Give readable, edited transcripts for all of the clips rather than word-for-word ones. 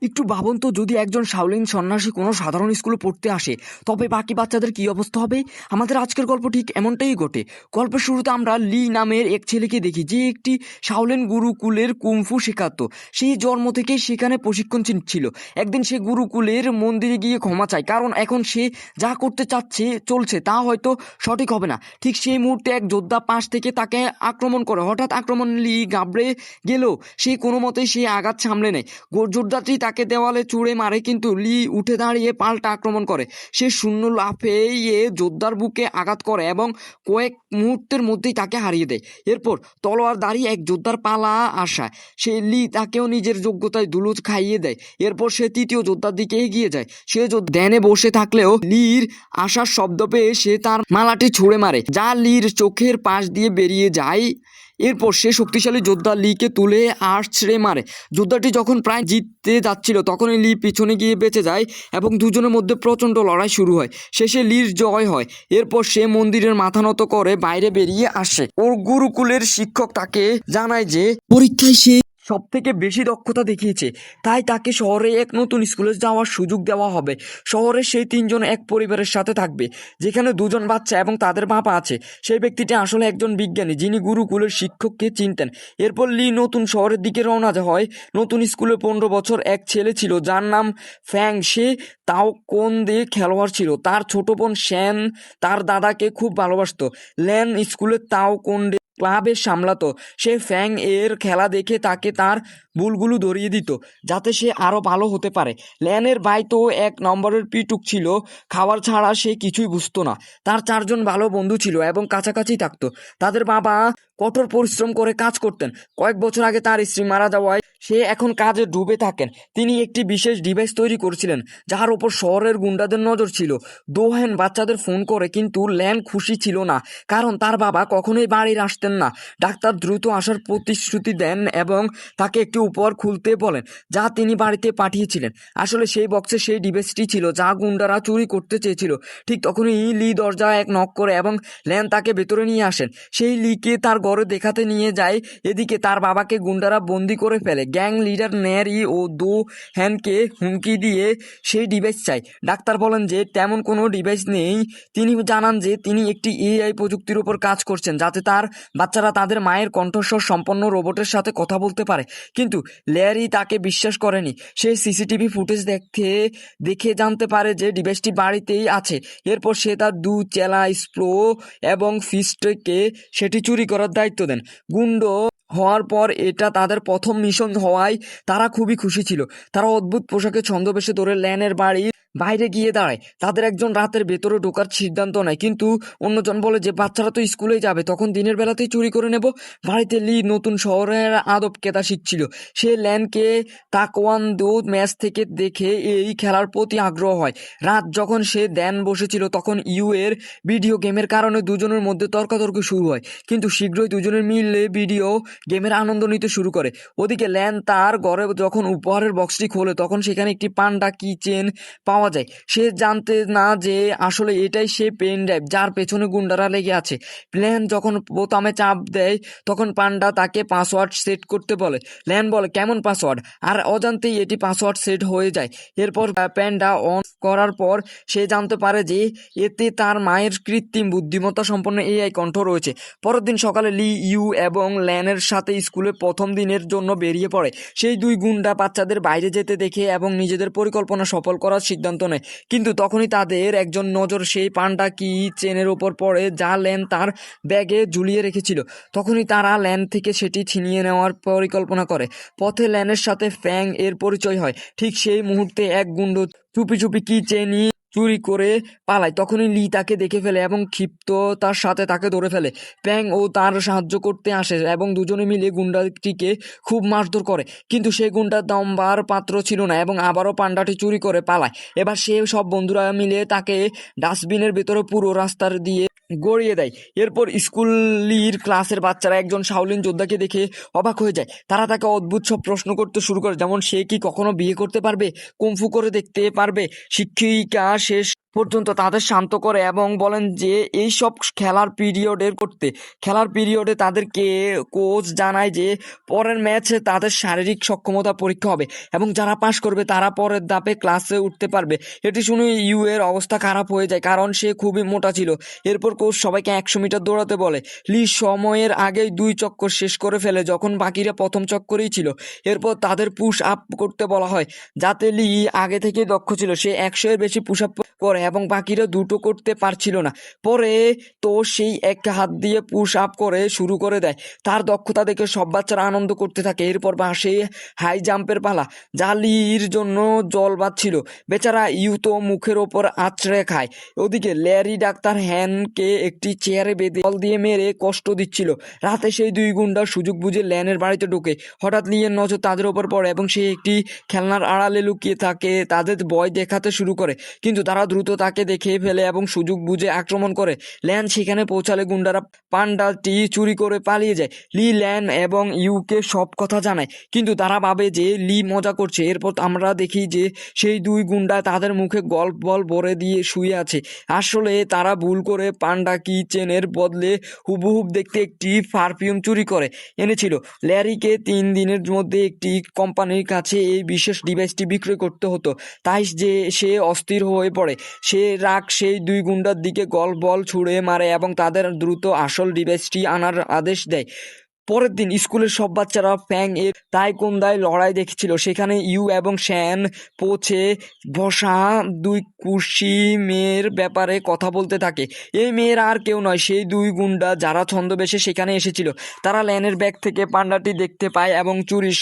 একটু ভাবুন তো, যদি একজন শাওলিন সন্ন্যাসী কোনো সাধারণ স্কুলে পড়তে আসে, তবে বাকি বাচ্চাদের কি অবস্থা হবে? আমাদের আজকের গল্প ঠিক এমনটাই ঘটে। গল্পের শুরুতে আমরা লি নামের এক ছেলেকে দেখি, যে একটি শাওলিন গুরুকুলের কুংফু শেখাতো। সেই জন্ম থেকে সেখানে প্রশিক্ষণ ছিল। একদিন সে গুরুকুলের মন্দিরে গিয়ে ক্ষমা চায়, কারণ এখন সে যা করতে চলছে তা হয়তো সঠিক হবে না। ঠিক সেই মুহূর্তে এক যোদ্ধা পাশ থেকে তাকে আক্রমণ করে। হঠাৎ আক্রমণ লি ঘাবড়ে গেলেও সে কোনো মতেই সেই আঘাত সামলে নেয়। যোদ্ধাটি তাকে দেওয়ালে ছুঁড়ে মারে, কিন্তু লি উঠে দাঁড়িয়ে পাল্টা আক্রমণ করে। সে শূন্য লাফিয়ে যোদ্ধার বুকে আঘাত করে এবং কয়েক মুহূর্তের মধ্যেই তাকে হারিয়ে দেয়। এরপর তলোয়ার দাঁড়িয়ে এক যোদ্ধার পালা আসায় সে লি তাকেও নিজের যোগ্যতায় ধুলো খাইয়ে দেয়। এরপর সে তৃতীয় যোদ্ধার দিকে এগিয়ে যায়। সে ধ্যানে বসে থাকলেও লির আসার শব্দ পেয়ে সে তার মালাটি ছুঁড়ে মারে, যা লির চোখের পাশ দিয়ে বেরিয়ে যায়। এরপর সে শক্তিশালী যোদ্ধা লিকে তুলে আছড়ে মারে। যোদ্ধাটি যখন প্রায় জিততে যাচ্ছিল, তখনই লি পিছনে গিয়ে বেঁচে যায় এবং দুজনের মধ্যে প্রচণ্ড লড়াই শুরু হয়। শেষে লির জয় হয়। এরপর সে মন্দিরের মাথা নত করে বাইরে বেরিয়ে আসে। ওর গুরুকুলের শিক্ষক তাকে জানায় যে পরীক্ষায় সে সব থেকে বেশি দক্ষতা দেখিয়েছে, তাই তাকে শহরে এক নতুন স্কুলে যাওয়ার সুযোগ দেওয়া হবে। শহরে সেই তিনজন এক পরিবারের সাথে থাকবে, যেখানে দুজন বাচ্চা এবং তাদের বাবা আছে। সেই ব্যক্তিটি আসলে একজন বিজ্ঞানী, যিনি গুরুকুলের শিক্ষককে চিনতেন। এরপর লি নতুন শহরের দিকে রওনা হয়। নতুন স্কুলে 15 বছর এক ছেলে ছিল, যার নাম ফ্যাং। সে তাওকোন্দে খেলোয়াড় ছিল। তার ছোট বোন শ্যান তার দাদাকে খুব ভালোবাসত। ল্যান স্কুলে তাওকোন্দে ক্লাবে সামলাতো। সে ফ্যাং এর খেলা দেখে তাকে তার ভুলগুলো ধরিয়ে দিত, যাতে সে আরো ভালো হতে পারে। ল্যানের ভাই তো 1 নম্বরের পিটুক ছিল। খাবার ছাড়া সে কিছুই বুঝতো না। তার 4 জন ভালো বন্ধু ছিল এবং কাছাকাছি থাকতো। তাদের বাবা কঠোর পরিশ্রম করে কাজ করতেন। কয়েক বছর আগে তার স্ত্রী মারা যাওয়ায় সে এখন কাজে ডুবে থাকেন। তিনি একটি বিশেষ ডিভাইস তৈরি করেছিলেন, যার ওপর শহরের গুন্ডাদের নজর ছিল। দোহেন বাচ্চাদের ফোন করে, কিন্তু ল্যান খুশি ছিল না, কারণ তার বাবা কখনোই বাড়ি আসতেন না। ডাক্তার দ্রুত আসার প্রতিশ্রুতি দেন এবং তাকে একটি উপহার খুলতে বলেন, যা তিনি বাড়িতে পাঠিয়েছিলেন। আসলে সেই বক্সে সেই ডিভাইসটি ছিল, যা গুন্ডারা চুরি করতে চেয়েছিল। ঠিক তখনই লি দরজা নক করে এবং ল্যান তাকে ভেতরে নিয়ে আসেন। সেই লিকে তার ঘরে দেখাতে নিয়ে যায়। এদিকে তার বাবাকে গুন্ডারা বন্দি করে ফেলে। গ্যাং লিডার ন্যারি ও দো হ্যানকে হুমকি দিয়ে সেই ডিভাইস চায়। ডাক্তার বলেন যে তেমন কোনো ডিভাইস নেই। তিনি জানান যে তিনি একটি এআই প্রযুক্তির উপর কাজ করছেন, যাতে তার বাচ্চারা তাদের মায়ের কণ্ঠস্বর সম্পন্ন রোবটের সাথে কথা বলতে পারে। কিন্তু ল্যারি তাকে বিশ্বাস করেনি। সে সিসিটিভি ফুটেজ দেখে জানতে পারে যে ডিভাইসটি বাড়িতেই আছে। এরপর সে তার 2 চেলা স্প্রো এবং ফিস্টকে সেটি চুরি করার দায়িত্ব দেন। গুন্ড হওয়ার পর এটা তাদের প্রথম মিশন হওয়ায় তারা খুবই খুশি ছিল। তারা অদ্ভুত পোশাকে ছদ্মবেশে ধরে ল্যানের বাড়ি বাইরে গিয়ে দাঁড়ায়। তাদের একজন রাতের ভেতরে ঢোকার সিদ্ধান্ত নেয়, কিন্তু অন্যজন বলে যে বাচ্চারা তো স্কুলেই যাবে, তখন দিনের বেলাতেই চুরি করে নেব। বাড়িতে লি নতুন শহরের আদব কেতা শিখছিল। সে ল্যানকে তাকওয়ান্দো ম্যাচ থেকে দেখে এই খেলার প্রতি আগ্রহ হয়। রাত যখন সে ধ্যান বসেছিল, তখন এর ভিডিও গেমের কারণে দুজনের মধ্যে তর্কাতর্কি শুরু হয়, কিন্তু শীঘ্রই দুজনের মিলে ভিডিও গেমের আনন্দ নিতে শুরু করে। ওদিকে ল্যান তার ঘরে যখন উপহারের বক্সটি খোলে, তখন সেখানে একটি পান্ডা কি চেন পাওয়া যায়। সে জানতে না যে আসলে এটাই সে পেন ড্রাইভ, যার পেছনে গুন্ডারা লেগে আছে। ল্যান যখন বোতামে চাপ দেয়, তখন পান্ডা তাকে পাসওয়ার্ড সেট করতে বলে। ল্যান বলে, কেমন পাসওয়ার্ড? আর অজান্তেই এটি পাসওয়ার্ড সেট হয়ে যায়। এরপর প্যান্ডা অন করার পর সে জানতে পারে যে এতে তার মায়ের কৃত্রিম বুদ্ধিমত্তা সম্পন্ন এআই কণ্ঠ রয়েছে। পরের দিন সকালে লি এবং ল্যানের সাথে স্কুলে প্রথম দিনের জন্য বেরিয়ে পড়ে। সেই 2 গুন্ডা বাচ্চাদের বাইরে যেতে দেখে এবং নিজেদের পরিকল্পনা সফল করার সিদ্ধান্ত নেয়। কিন্তু তখনই তাদের একজন নজর সেই পান্ডা কি চেনের ওপর পড়ে, যা ল্যান তার ব্যাগে ঝুলিয়ে রেখেছিল। তখনই তারা ল্যান থেকে সেটি ছিনিয়ে নেওয়ার পরিকল্পনা করে। পথে ল্যানের সাথে ফ্যাং এর পরিচয় হয়। ঠিক সেই মুহূর্তে এক গুন্ড চুপি চুপি কি চেনি চুরি করে পালায়। তখনই লি তাকে দেখে ফেলে এবং ক্ষিপ্ততার সাথে তাকে ধরে ফেলে। প্যাং ও তার সাহায্য করতে আসে এবং দুজনে মিলে গুন্ডাটিকে খুব মারধর করে, কিন্তু সেই গুন্ডা দমবার পাত্র ছিল না এবং আবারও পান্ডাটি চুরি করে পালায়। এবার সে সব বন্ধুরা মিলে তাকে ডাস্টবিনের ভেতরে পুরো রাস্তার দিয়ে গড়িয়ে দেয়। এরপর স্কুলের ক্লাসের বাচ্চারা একজন শাওলিন যোদ্ধাকে দেখে অবাক হয়ে যায়। তারা তাকে অদ্ভুত সব প্রশ্ন করতে শুরু করে, যেমন সে কি কখনো বিয়ে করতে পারবে, কুংফু করে দেখতে পারবে, শিক্ষিকা শেষ পর্যন্ত তাদের শান্ত করে এবং বলেন যে এই সব খেলার পিরিয়ডে তাদেরকে কোচ জানায় যে পরের ম্যাচে তাদের শারীরিক সক্ষমতা পরীক্ষা হবে এবং যারা পাশ করবে তারা পরের ধাপে ক্লাসে উঠতে পারবে। এটি শুনে ইউ এর অবস্থা খারাপ হয়ে যায় কারণ সে খুবই মোটা ছিল। এরপর কোচ সবাইকে 100 মিটার দৌড়াতে বলে। লি সময়ের আগেই 2 চক্কর শেষ করে ফেলে যখন বাকিরা প্রথম চক্করেই ছিল। এরপর তাদের পুশ আপ করতে বলা হয়, যাতে লি আগে থেকে দক্ষ ছিল। সে 100 এর বেশি পুশ আপ করে এবং বাকিরা দুটো করতে পারছিল না। পরে তো সেই এক হাত দিয়ে পুশ আপ করে শুরু করে দেয়। তার দক্ষতা দেখে সব বাচ্চারা আনন্দ করতে থাকে। এরপর সেই হাই জাম্পের পালা, যা লির জন্য জল বাঁধছিল। বেচারা ইউ তো মুখের ওপর আছড়ে খায়। ওদিকে ল্যারি ডাক্তার হ্যানকে একটি চেয়ারে বেঁধে বল দিয়ে মেরে কষ্ট দিচ্ছিল। রাতে সেই 2 গুন্ডা সুযোগ বুঝে ল্যানের বাড়িতে ঢোকে। হঠাৎ লিয়ের নজর তাদের ওপর পড়ে এবং সে একটি খেলনার আড়ালে লুকিয়ে থাকে। তাদের ভয় দেখাতে শুরু করে, কিন্তু তারা দ্রুত তাকে দেখে ফেলে এবং সুযোগ বুঝে আক্রমণ করে। ল্যান সেখানে পৌঁছালে গুন্ডারা পান্ডাটি চুরি করে পালিয়ে যায়। লি ল্যান এবং ইউকে সব কথা জানায়, কিন্তু তারা ভাবে যে লি মজা করছে। এরপর আমরা দেখি যে সেই 2 গুন্ডা তাদের মুখে গল্ফ বল ভরে দিয়ে শুয়ে আছে। আসলে তারা ভুল করে পান্ডা কি চেনের বদলে হুবহুব দেখতে একটি পারফিউম চুরি করে এনেছিল। ল্যারিকে 3 দিনের মধ্যে একটি কোম্পানির কাছে এই বিশেষ ডিভাইসটি বিক্রয় করতে হতো, তাই সে অস্থির হয়ে পড়ে। সে রাগ সেই 2 গুন্ডার দিকে গল্ফ বল ছুঁড়ে মারে এবং তাদের দ্রুত আসল ডিভাইসটি আনার আদেশ দেয়। পরের দিন স্কুলের সব বাচ্চারা ফ্যাং এর তাইকোন্দায় লড়াই দেখছিল। সেখানে ইউ এবং শ্যান পৌঁছে বসা 2 কুশি মেয়ের ব্যাপারে কথা বলতে থাকে। এই মেয়েরা আর কেউ নয়, সেই 2 গুন্ডা যারা ছদ্মবেশে সেখানে এসেছিল। তারা ল্যানের ব্যাগ থেকে পান্ডাটি দেখতে পায় এবং চুরির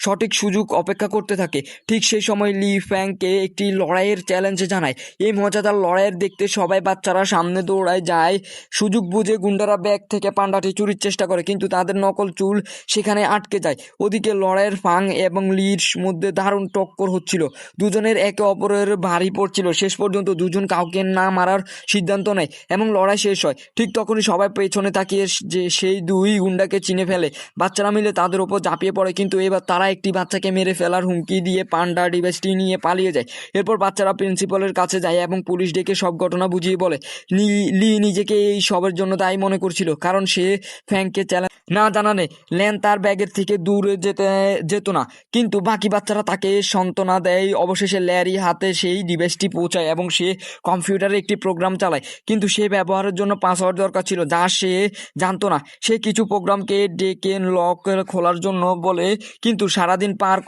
সঠিক সুযোগ অপেক্ষা করতে থাকে। ঠিক সেই সময় লি ফ্যাংকে একটি লড়াইয়ের চ্যালেঞ্জ জানায়। এই মজাদার লড়াইয়ের দেখতে সবাই বাচ্চারা সামনে দৌড়ায় যায়। সুযোগ বুঝে গুন্ডারা ব্যাগ থেকে পান্ডাটি চুরির চেষ্টা করে, কিন্তু তাদের নকল চুল সেখানে আটকে যায়। ওদিকে লড়াইয়ের ফাং এবং লির মধ্যে দারুণ টক্কর হচ্ছিল। দুজনের একে অপরের ভারী পড়ছিল। শেষ পর্যন্ত দুজন কাউকে না মারার সিদ্ধান্ত নেয় এবং লড়াই শেষ হয়। ঠিক তখনই সবাই পেছনে তাকিয়ে যে সেই 2 গুন্ডাকে চিনে ফেলে। বাচ্চারা মিলে তাদের ওপর ঝাঁপিয়ে পড়ে, কিন্তু এবার তারা একটি বাচ্চাকে মেরে ফেলার হুমকি দিয়ে পান্ডা ডিভাইসটি নিয়ে পালিয়ে যায়। এরপর বাচ্চারা প্রিন্সিপালের কাছে যায় এবং পুলিশ ডেকে সব ঘটনা বুঝিয়ে বলে। লি নিজেকে এই সবের জন্য দায়ী মনে করছিল কারণ সে ফ্যাংকে চ্যালেঞ্জ না জানালে ল্যান তার ব্যাগের থেকে দূরে যেত না। কিন্তু বাকি বাচ্চারা তাকে সান্ত্বনা দেয়। অবশেষে ল্যারি হাতে সেই ডিভাইসটি পৌঁছায় এবং সে কম্পিউটারে একটি প্রোগ্রাম চালায়, কিন্তু সে ব্যবহারের জন্য পাসওয়ার্ড দরকার ছিল যা সে জানতো না। সে কিছু প্রোগ্রামকে ডেকে লক খোলার জন্য বলে, কিন্তু সারাদিন পার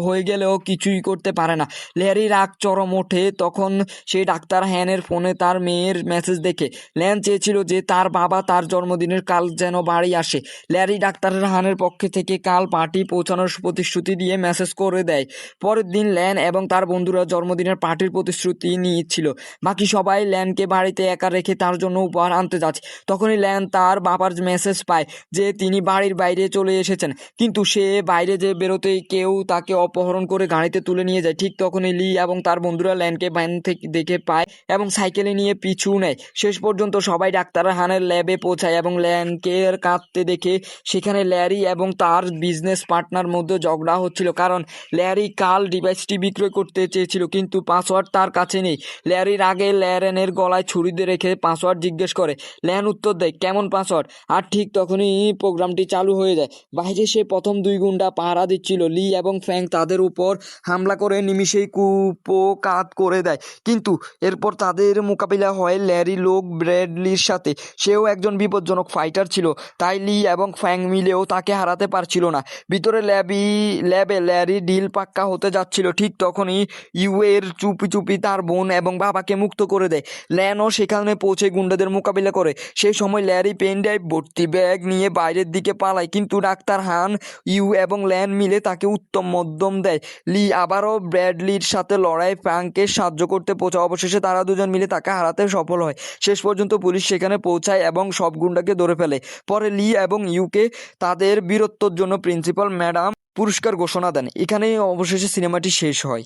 হয়ে গেলেও কিছুই করতে পারে না। ল্যারি রাগ চরম ওঠে। তখন সে ডাক্তার হ্যানের ফোনে তার মেয়ের মেসেজ দেখে। ল্যান চেয়েছিল যে তার বাবা তার জন্মদিনের কাল যেন বাড়ি আসে। ল্যারি ডাক্তারের হানের পক্ষে থেকে কাল পার্টি পৌঁছানোর প্রতিশ্রুতি দিয়ে মেসেজ করে দেয়। পরের দিন ল্যান এবং তার বন্ধুরা জন্মদিনের পার্টির প্রতিশ্রুতি নিয়েছিল। বাকি সবাই ল্যানকে বাড়িতে একা রেখে তার জন্য উপহার আনতে যাচ্ছে। তখনই ল্যান তার বাবার মেসেজ পায় যে তিনি বাড়ির বাইরে চলে এসেছেন, কিন্তু সে বাইরে যে বেরোতেই কেউ তাকে অপহরণ করে গাড়িতে তুলে নিয়ে যায়। ঠিক তখনই লি এবং তার বন্ধুরা ল্যানকে ভ্যান থেকে দেখে পায় এবং সাইকেলে নিয়ে পিছু নেয়। শেষ পর্যন্ত সবাই ডাক্তার হানের ল্যাবে পৌঁছায় এবং ল্যানকে কাঁদতে দেখে সেখানে ল্যারি এবং তার বিজনেস পার্টনার মধ্যে ঝগড়া হচ্ছিল, কারণ ল্যারি কাল ডিভাইসটি বিক্রয় করতে চেয়েছিল কিন্তু পাসওয়ার্ড তার কাছে নেই। ল্যারির আগে ল্যারেনের গলায় ছুরি দিয়ে রেখে পাসওয়ার্ড জিজ্ঞেস করে। ল্যান উত্তর দেয়, কেমন পাসওয়ার্ড? আর ঠিক তখনই প্রোগ্রামটি চালু হয়ে যায়। বাইরে সে প্রথম 2 গুন্ডা পাহারা দিচ্ছিল। লি এবং ফ্যাং তাদের উপর হামলা করে নিমিষেই কুপোকাত করে দেয়, কিন্তু এরপর তাদের মোকাবিলা হয় ল্যারি লোক ব্র্যাডলির সাথে। সেও একজন বিপজ্জনক ফাইটার ছিল, তাই লি এবং ফ্যাং মিলেও তাকে হারাতে পারছিল না। ভিতরে ল্যাবে ল্যারি ডিল পাক্কা হতে যাচ্ছিল। ঠিক তখনই ইউএর চুপি চুপি তার বোন এবং বাবাকে মুক্ত করে দেয়। ল্যানও সেখানে পৌঁছে গুন্ডাদের মোকাবিলা করে। সেই সময় ল্যারি পেন ড্রাইভ ভর্তি ব্যাগ নিয়ে বাইরের দিকে পালায়, কিন্তু ডাক্তার হান, ইউ এবং ল্যান মিলে তাকে উত্তম মধ্যম দেয়। লি আবারও ব্র্যাডলির সাথে লড়াই ফ্যাংকে সাহায্য করতে পৌঁছায়। অবশেষে তারা দুজন মিলে তাকে হারাতে সফল হয়। শেষ পর্যন্ত পুলিশ সেখানে পৌঁছায় এবং সব গুন্ডাকে ধরে ফেলে। পরে লি এবং ইউকে তাদের বীরত্বের জন্য প্রিন্সিপাল ম্যাডাম পুরস্কার ঘোষণা দেন। এখানেই অবশেষে সিনেমাটি শেষ হয়।